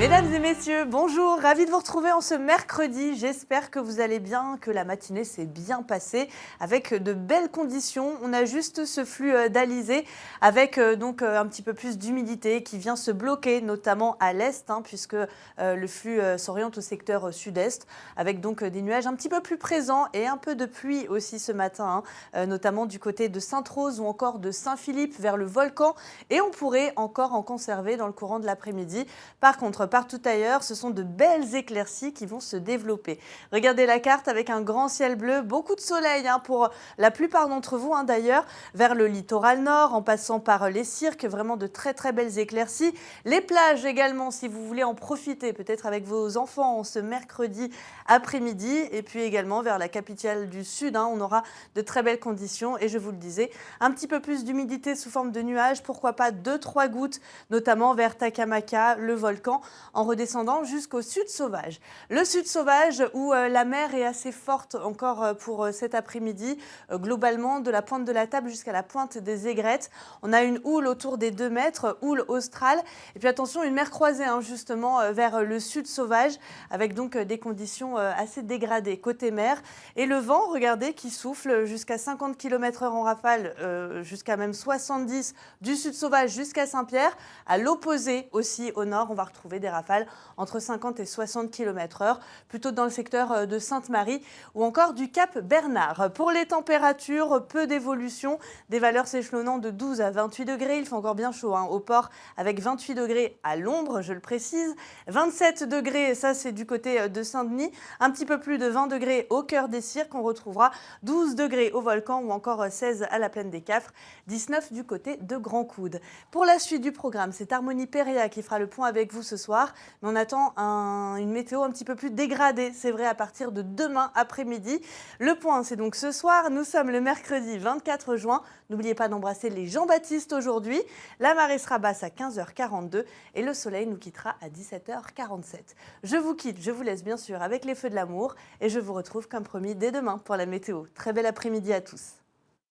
Mesdames et messieurs, bonjour, ravi de vous retrouver en ce mercredi. J'espère que vous allez bien, que la matinée s'est bien passée avec de belles conditions. On a juste ce flux d'alizé avec donc un petit peu plus d'humidité qui vient se bloquer, notamment à l'est, puisque le flux s'oriente au secteur sud-est, avec donc des nuages un petit peu plus présents et un peu de pluie aussi ce matin, notamment du côté de Sainte-Rose ou encore de Saint-Philippe vers le volcan. Et on pourrait encore en conserver dans le courant de l'après-midi. Par contre, partout ailleurs, ce sont de belles éclaircies qui vont se développer. Regardez la carte avec un grand ciel bleu, beaucoup de soleil pour la plupart d'entre vous d'ailleurs, vers le littoral nord, en passant par les cirques, vraiment de très très belles éclaircies. Les plages également, si vous voulez en profiter, peut-être avec vos enfants ce mercredi après-midi. Et puis également vers la capitale du Sud, on aura de très belles conditions. Et je vous le disais, un petit peu plus d'humidité sous forme de nuages, pourquoi pas 2-3 gouttes, notamment vers Takamaka, le volcan, en redescendant jusqu'au sud sauvage. Le sud sauvage où la mer est assez forte encore pour cet après-midi, globalement de la pointe de la table jusqu'à la pointe des aigrettes. On a une houle autour des 2 mètres, houle australe. Et puis attention, une mer croisée justement vers le sud sauvage avec donc des conditions assez dégradées côté mer. Et le vent, regardez, qui souffle jusqu'à 50 km/h en rafale, jusqu'à même 70 du sud sauvage jusqu'à Saint-Pierre. À l'opposé aussi au nord, on va retrouver des rafales entre 50 et 60 km/h, plutôt dans le secteur de Sainte-Marie ou encore du Cap Bernard. Pour les températures, peu d'évolution, des valeurs s'échelonnant de 12 à 28 degrés. Il fait encore bien chaud au port avec 28 degrés à l'ombre, je le précise. 27 degrés, ça c'est du côté de Saint-Denis. Un petit peu plus de 20 degrés au cœur des cirques. On retrouvera 12 degrés au volcan ou encore 16 à la plaine des Cafres. 19 du côté de Grand Coude. Pour la suite du programme, c'est Harmonie Péréa qui fera le point avec vous ce soir. Mais on attend une météo un petit peu plus dégradée, c'est vrai, à partir de demain après-midi. Le point, c'est donc ce soir. Nous sommes le mercredi 24 juin. N'oubliez pas d'embrasser les Jean-Baptiste aujourd'hui. La marée sera basse à 15h42 et le soleil nous quittera à 17h47. Je vous quitte, je vous laisse bien sûr avec les feux de l'amour et je vous retrouve comme promis dès demain pour la météo. Très bel après-midi à tous.